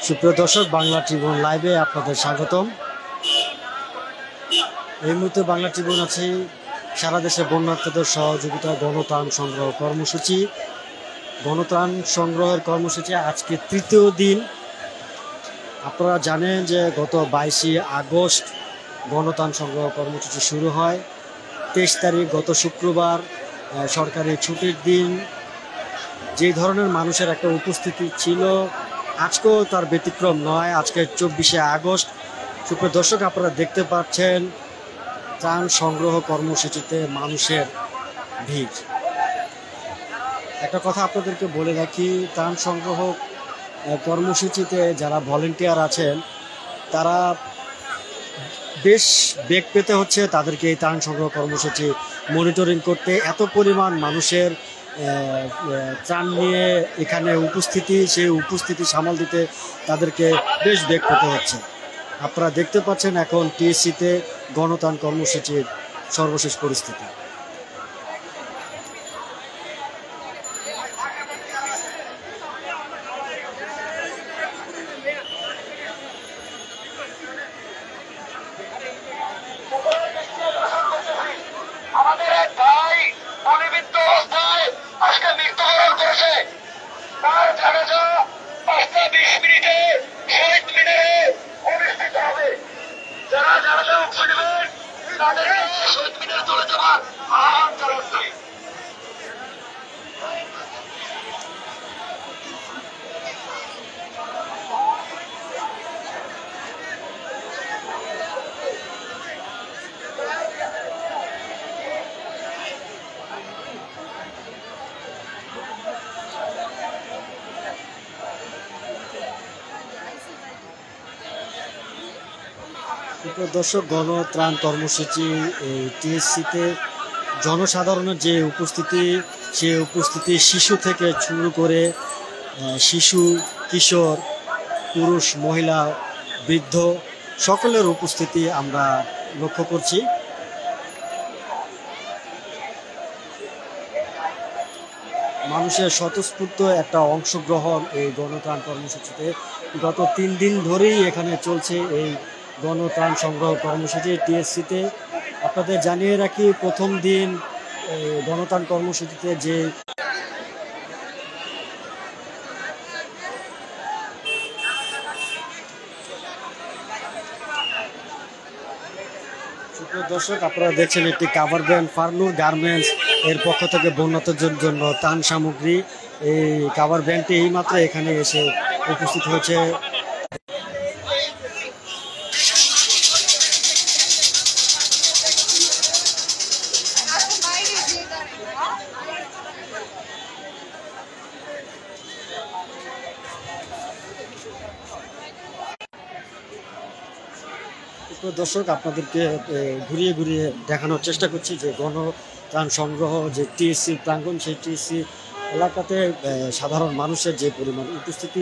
সুপ্রিয় দর্শক, বাংলা ট্রিবিউন লাইভে আপনাদের স্বাগতম। এই মুহূর্তে বাংলা ট্রিবিউন আছে সারা দেশে বন্যার্থীদের সহযোগিতায় গণত্রাণ সংগ্রহ কর্মসূচি। গণত্রাণ সংগ্রহের কর্মসূচি আজকে তৃতীয় দিন। আপনারা জানেন যে গত 22 আগস্ট গণত্রাণ সংগ্রহ কর্মসূচি শুরু হয়। 23 তারিখ গত শুক্রবার সরকারি ছুটির দিন। যে ধরনের মানুষের একটা উপস্থিতি ছিল, আজকেও তার ব্যতিক্রম নয়। আজকে 24 আগস্ট। সুপ্রিয় দর্শক, আপনারা দেখতে পাচ্ছেন ত্রাণ সংগ্রহ কর্মসূচিতে মানুষের ভিড়। একটা কথা আপনাদেরকে বলে রাখি, ত্রাণ সংগ্রহ কর্মসূচিতে যারা ভলেন্টিয়ার আছেন তারা বেশ বেগ পেতে হচ্ছে তাদেরকে এই ত্রাণ সংগ্রহ কর্মসূচি মনিটরিং করতে। এত পরিমাণ মানুষের ত্রাণ নিয়ে এখানে উপস্থিতি, সেই উপস্থিতি সামাল দিতে তাদেরকে বেশ বেগ পেতে হচ্ছে। আপনারা দেখতে পাচ্ছেন এখন টিএসসিতে গণত্রাণ কর্মসূচির সর্বশেষ পরিস্থিতি। আমাদের এক ভাই গুলিবিদ্ধ অবস্থায় আজকে মৃত্যুবরণ করেছে। তার জানাজা 5:20 মিনিটে শহীদ মিনারে অনুষ্ঠিত হবে। যারা জানাজা অংশ নেবেন তাদেরকে শহীদ মিনারে চলে যাওয়ার আহ্বান জানাচ্ছি। দর্শক, গণত্রাণ কর্মসূচি এই টিএসসিতে জনসাধারণের যে উপস্থিতি, সে উপস্থিতি শিশু থেকে শুরু করে শিশু, কিশোর, পুরুষ, মহিলা, বৃদ্ধ সকলের উপস্থিতি আমরা লক্ষ্য করছি। মানুষের স্বতঃস্ফূর্ত একটা অংশগ্রহণ এই গণত্রাণ কর্মসূচিতে। গত 3 দিন ধরেই এখানে চলছে এই গণত্রাণ সংগ্রহ কর্মসূচি টিএসসিতে। আপনাদের জানিয়ে রাখি, প্রথম দিন গণত্রাণ কর্মসূচিতে যে দর্শক, আপনারা দেখছেন একটি কাভার ভ্যান ফারনুর গার্মেন্টস এর পক্ষ থেকে বন্যার্থীদের জন্য ত্রাণ সামগ্রী। এই কাভার ভ্যানটি এইমাত্র এখানে এসে উপস্থিত হয়েছে। দর্শক, আপনাদেরকে ঘুরিয়ে ঘুরিয়ে দেখানোর চেষ্টা করছি যে গণত্রাণ সংগ্রহ যে টিএসসি প্রাঙ্গণ, সেই টিএসসি এলাকাতে সাধারণ মানুষের যে পরিমাণ উপস্থিতি।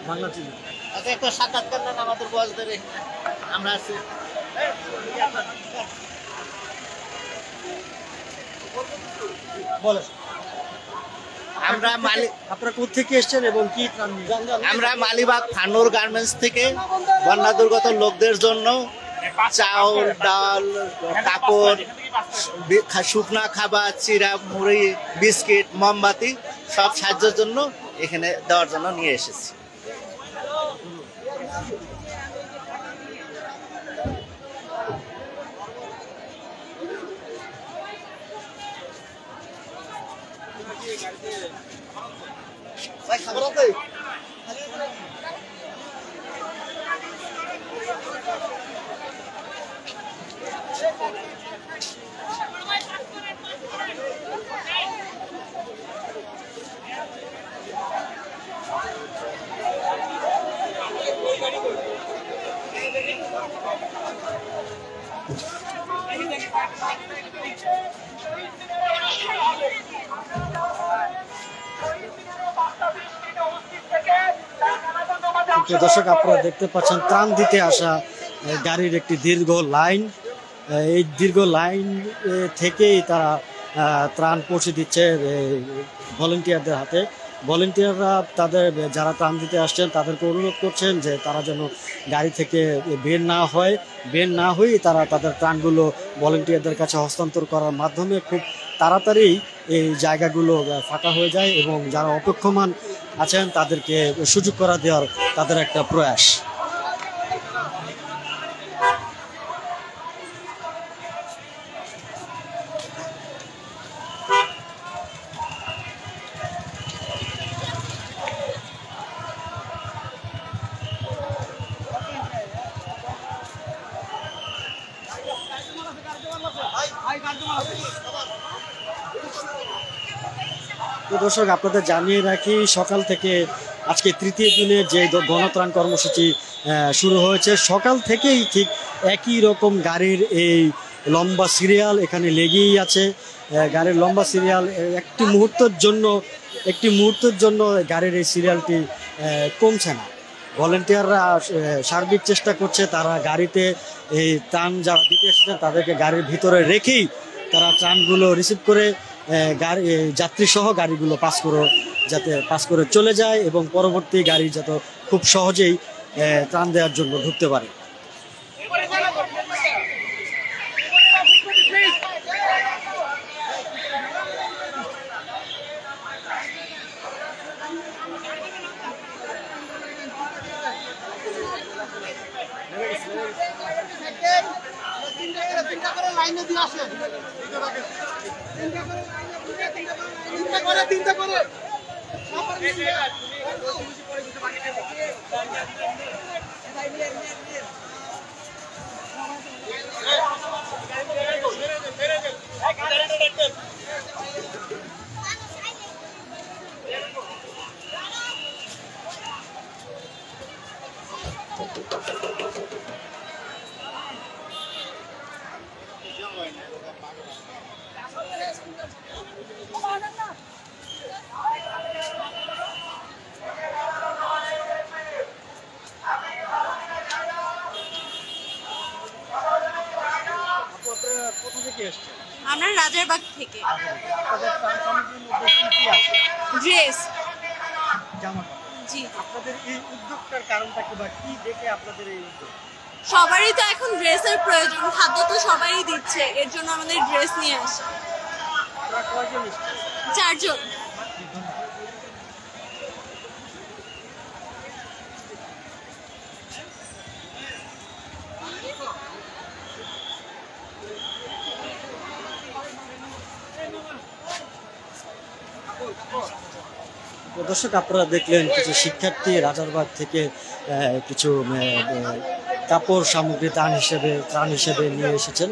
বাংলা টিভি একটা সাক্ষাৎকার নেন আমাদের বয়সদের। আমরা আছি আমরা আপনারা কোথেকে এসেছেন এবং কি আমরা মালিবাগ ফানুর গার্মেন্টস থেকে বন্যা দুর্গত লোকদের জন্য চাউল, ডাল, কাপড়, শুকনা খাবার, চিরা, মুড়ি, বিস্কিট, মোমবাতি সব সাহায্যের জন্য এখানে দেওয়ার জন্য নিয়ে এসেছি। দর্শক, আপনারা দেখতে পাচ্ছেন ত্রাণ দিতে আসা গাড়ির একটি দীর্ঘ লাইন। এই দীর্ঘ লাইন থেকেই তারা ত্রাণ পৌঁছে দিচ্ছে ভলেন্টিয়ারদের হাতে। ভলেন্টিয়াররা তাদের যারা ত্রাণ দিতে আসছেন তাদেরকে অনুরোধ করছেন যে তারা যেন গাড়ি থেকে বের না হয়ে তারা তাদের ত্রাণগুলো ভলেন্টিয়ারদের কাছে হস্তান্তর করার মাধ্যমে খুব তাড়াতাড়ি এই জায়গাগুলো ফাঁকা হয়ে যায় এবং যারা অপেক্ষমান আছেন তাদেরকে সুযোগ করে দেওয়ার তাদের একটা প্রয়াস। তো দর্শক, আপনাদের জানিয়ে রাখি সকাল থেকে আজকে তৃতীয় দিনে যে গণত্রাণ কর্মসূচি শুরু হয়েছে, সকাল থেকেই ঠিক একই রকম গাড়ির এই লম্বা সিরিয়াল এখানে লেগেই আছে। গাড়ির লম্বা সিরিয়াল, একটি মুহূর্তের জন্য গাড়ির এই সিরিয়ালটি কমছে না। ভলেন্টিয়াররা সার্বিক চেষ্টা করছে, তারা গাড়িতে এই ত্রাণ যারা দিতে এসেছেন তাদেরকে গাড়ির ভিতরে রেখেই তারা ত্রাণগুলো রিসিভ করে গাড়ি যাত্রী সহ গাড়িগুলো পাস করে চলে যায় এবং পরবর্তী গাড়ি যাতে খুব সহজেই ত্রাণ দেওয়ার জন্য ঢুকতে পারে। আমরা রাজারবাগ থেকে। ড্রেস। জি। আপনাদের এই উদ্যোগটার কারণটা কি বা কি দেখে আপনাদের এই উদ্যোগ? সবারই তো এখন ড্রেসের প্রয়োজন, খাদ্য তো সবারই দিচ্ছে, এর জন্য আমাদের ড্রেস নিয়ে আসা। 4 জন। দর্শক, আপনারা দেখলেন কিছু শিক্ষার্থী রাজারবাগ থেকে কিছু কাপড় সামগ্রী ত্রাণ হিসেবে নিয়ে এসেছেন।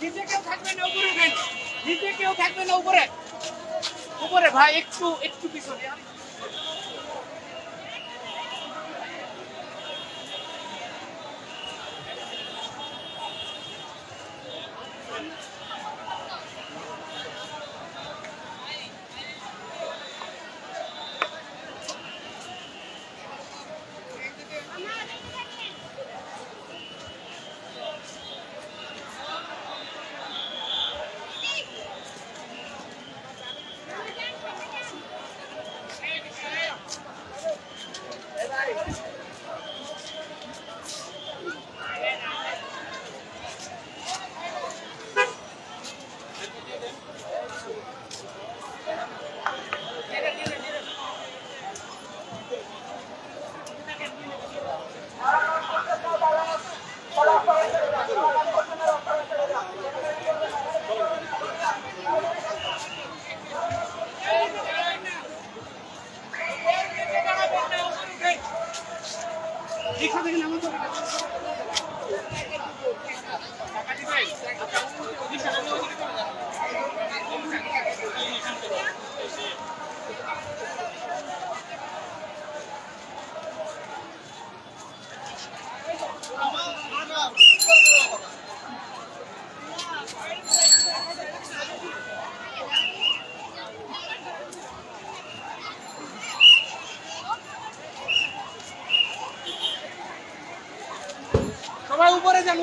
নিচে কেউ থাকবে না, উপরে উঠেন। নিচে কেউ থাকবে না, উপরে উপরে ভাই, একটু পিছনে।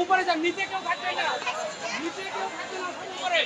উপরে যান, নিচে কেউ থাকবে না, নিচে কেউ থাকবে না, সব উপরে।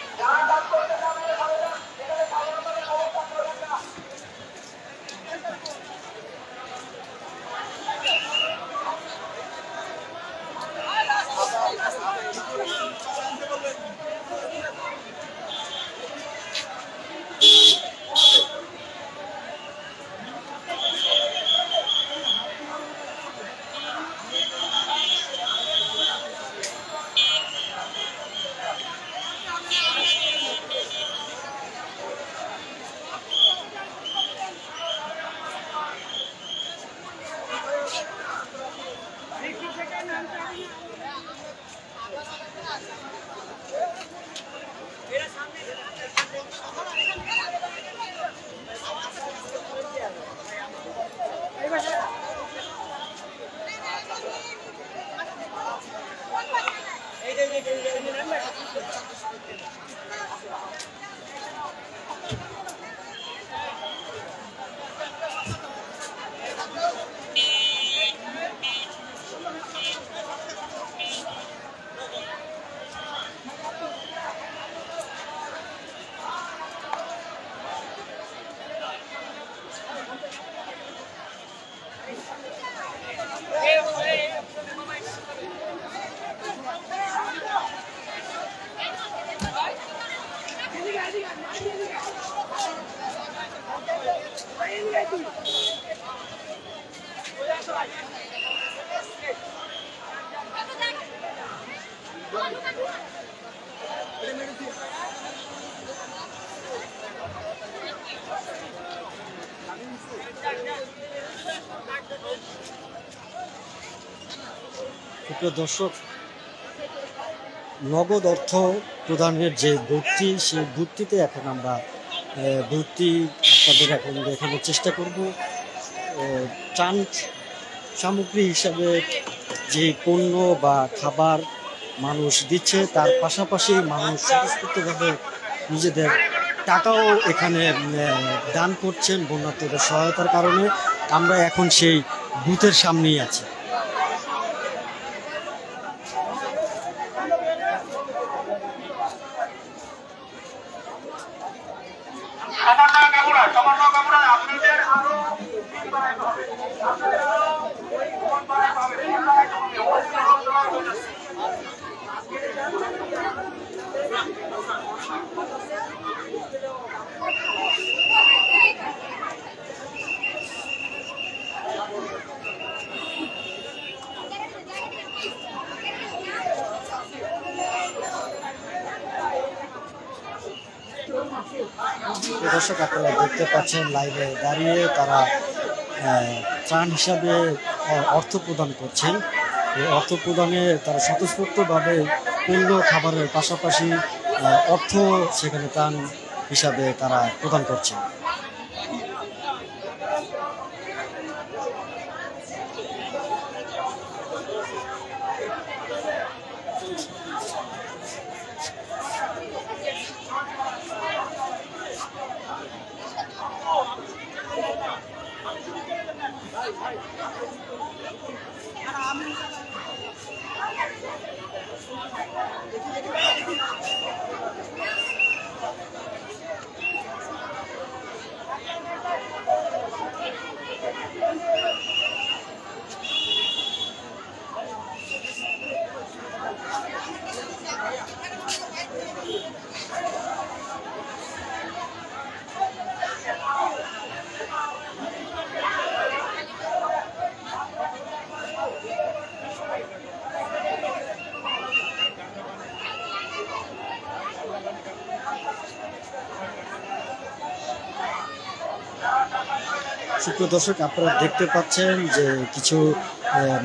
প্রিয় দর্শক, নগদ অর্থ প্রদানের যে বুথটি, সেই বুথটিতে এখন আমরা বুথটি আপনাদের এখন দেখানোর চেষ্টা করব। ত্রাণ সামগ্রী হিসাবে যে পণ্য বা খাবার মানুষ দিচ্ছে, তার পাশাপাশি মানুষ স্বতঃস্ফূর্তভাবে নিজেদের টাকাও এখানে দান করছেন বন্যার্তদের সহায়তার কারণে। আমরা এখন সেই বুথের সামনেই আছি। আপনাদের আরো বাড়াইতে হবে, আপনাদের আরো বাড়াইতে হবে। দর্শক, আপনারা দেখতে পাচ্ছেন লাইভে দাঁড়িয়ে তারা ত্রাণ হিসাবে অর্থ প্রদান করছেন। এই অর্থ প্রদানে তারা স্বতঃস্ফূর্তভাবে পণ্য খাবারের পাশাপাশি অর্থ সেখানে ত্রাণ হিসাবে তারা প্রদান করছেন। সুপ্রিয় দর্শক, আপনারা দেখতে পাচ্ছেন যে কিছু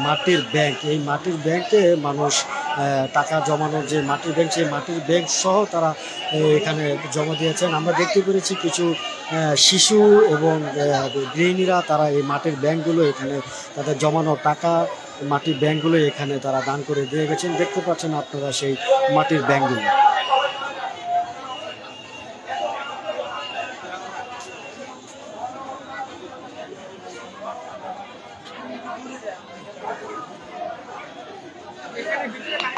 মাটির ব্যাংক, এই মাটির ব্যাংকে মানুষ টাকা জমানোর যে মাটির ব্যাংক, সেই মাটির ব্যাংক সহ তারা এখানে জমা দিয়েছেন। আমরা দেখতে পেরেছি কিছু শিশু এবং গৃহিণীরা তারা এই মাটির ব্যাংকগুলো এখানে তাদের জমানো টাকা মাটির ব্যাংকগুলো এখানে তারা দান করে দিয়ে গেছেন। দেখতে পাচ্ছেন আপনারা সেই মাটির ব্যাংকগুলো। এখানে ভিতরে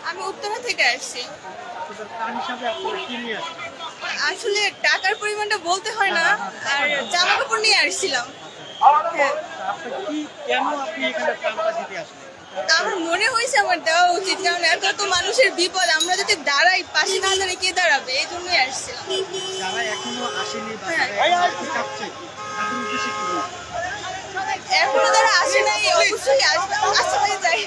আমি উত্তরা থেকে আসছি। আসলে টাকার পরিমাণটা বলতে হয় না, আর জামা কাপড় নিয়ে আসছিলাম। আমার মনে হয়েছে আমার দেওয়া উচিত, কারণ এত এত মানুষের বিপদ, আমরা যদি দাঁড়াই পাশে না দাঁড়িয়ে কে দাঁড়াবে, এই জন্যই আসছিলাম। এখনো যারা আসে নাই অবশ্যই আসবে, আসতে যাই।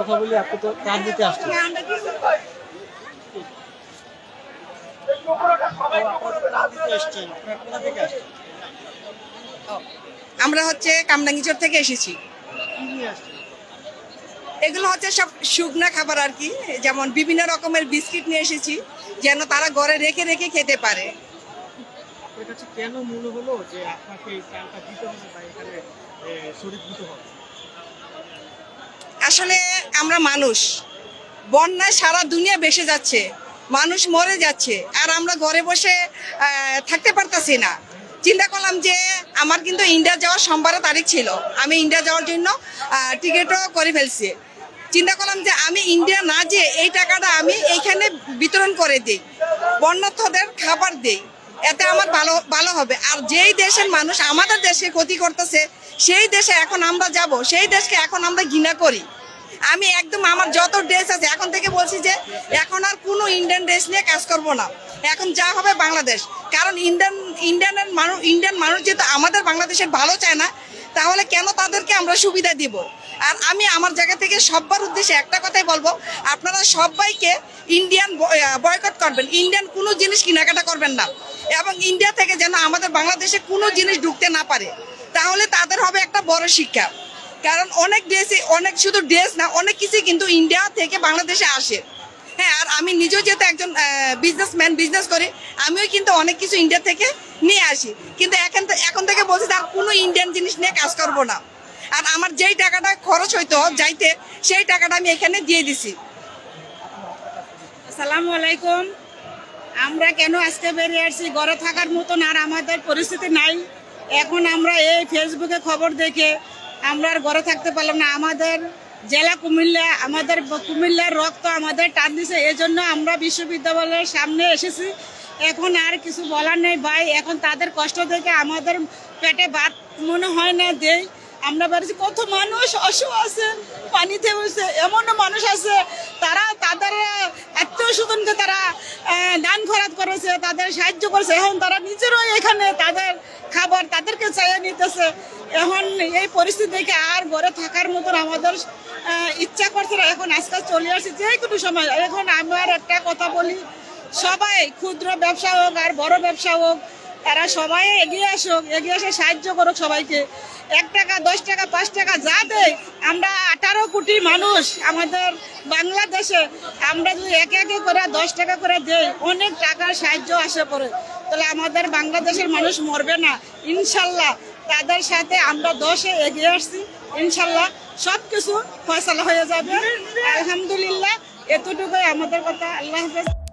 কথা বলি, আপনি তো ত্রাণ দিতে আসছেন। আমরা হচ্ছে কামরাঙ্গীচর থেকে এসেছি। এগুলো হচ্ছে সব শুকনা খাবার আর কি, যেমন বিভিন্ন রকমের বিস্কিট নিয়ে এসেছি যেন তারা ঘরে রেখে রেখে খেতে পারে। কেন মনে হলো যে আপনাকে এই ত্রাণটা দিতে হবে বা এখানে শরীর দিতে হবে? আসলে আমরা মানুষ, বন্যায় সারা দুনিয়া ভেসে যাচ্ছে, মানুষ মরে যাচ্ছে, আর আমরা ঘরে বসে থাকতে পারতাছি না। চিন্তা করলাম যে আমার কিন্তু ইন্ডিয়া যাওয়ার সোমবারে তারিখ ছিল, আমি ইন্ডিয়া যাওয়ার জন্য টিকিটও করে ফেলছি। চিন্তা করলাম যে আমি ইন্ডিয়া না যেয়ে এই টাকাটা আমি এইখানে বিতরণ করে দিই, বন্যার্থদের খাবার দিই, এতে আমার ভালো হবে। আর যেই দেশের মানুষ আমাদের দেশকে ক্ষতি করতেছে, সেই দেশে এখন আমরা যাব, সেই দেশকে এখন আমরা ঘৃণা করি। আমি একদম আমার যত ড্রেস আছে এখন থেকে বলছি যে এখন আর কোনো ইন্ডিয়ান ড্রেস নিয়ে কাজ করব না, এখন যা হবে বাংলাদেশ। কারণ ইন্ডিয়ান মানুষ যেহেতু আমাদের বাংলাদেশের ভালো চায় না, তাহলে কেন তাদেরকে আমরা সুবিধা দিব? আর আমি আমার জায়গা থেকে সবার উদ্দেশ্যে একটা কথাই বলবো, আপনারা সবাইকে ইন্ডিয়ান বয়কট করবেন, ইন্ডিয়ান কোনো জিনিস কেনাকাটা করবেন না, এবং ইন্ডিয়া থেকে যেন আমাদের বাংলাদেশে কোনো জিনিস ঢুকতে না পারে, তাহলে তাদের হবে একটা বড় শিক্ষা। কারণ অনেক শুধু ড্রেস না, অনেক কিছু কিন্তু ইন্ডিয়া থেকে বাংলাদেশে আসে। হ্যাঁ, আর আমি নিজেও যেহেতু একজন বিজনেস করি, আমিও কিন্তু অনেক কিছু ইন্ডিয়া থেকে নিয়ে আসি, কিন্তু এখন থেকে বলছি তার কোনো ইন্ডিয়ান জিনিস নিয়ে কাজ করব না। আর আমার যেই টাকাটা খরচ হইতো যাইতে, সেই টাকাটা আমি এখানে দিয়ে দিছি। আসসালামু আলাইকুম। আমরা কেন আজকে বেরিয়ে আসছি, ঘরে থাকার মতন আর আমাদের পরিস্থিতি নাই। এখন আমরা এই ফেসবুকে খবর দেখে আমরা আর ঘরে থাকতে পারলাম না। আমাদের জেলা কুমিল্লা, আমাদের কুমিল্লার রক্ত আমাদের টান দিছে, এই জন্য আমরা বিশ্ববিদ্যালয়ের সামনে এসেছি। এখন আর কিছু বলার নেই ভাই, এখন তাদের কষ্ট দেখে আমাদের পেটে ভাত মনে হয় না দেই। আমরা বাড়িতে কত মানুষ অসুখ আছে, পানিতে বসে, এমনও মানুষ আছে তারা তাদের আত্মীয় স্বজনকে তারা দান খরচ করেছে, তাদের সাহায্য করেছে। এখন তারা নিজেরও এখানে তাদের খাবার তাদেরকে চাইয়ে নিতেছে। এখন এই পরিস্থিতি দেখে আর ঘরে থাকার মতন আমাদের ইচ্ছা করছে না। এখন আজকাল চলে আসছে যে কোনো সময়। এখন আমার একটা কথা বলি, সবাই ক্ষুদ্র ব্যবসা হোক আর বড় ব্যবসা হোক, তারা সবাই এগিয়ে আসুক, এগিয়ে এসে সাহায্য করুক সবাইকে। 1 টাকা 10 টাকা 5 টাকা যা দেয়, আমরা 18 কোটি মানুষ আমাদের বাংলাদেশে, আমরা যদি একে একে করে 10 টাকা করে দেই, অনেক টাকার সাহায্য আসে পড়ে, তাহলে আমাদের বাংলাদেশের মানুষ মরবে না ইনশাল্লাহ। তাদের সাথে আমরা 10-এ এগিয়ে আসছি, ইনশাল্লাহ সব কিছু ফয়সালা হয়ে যাবে। আলহামদুলিল্লাহ, এতটুকুই আমাদের কথা। আল্লাহ হাফেজ।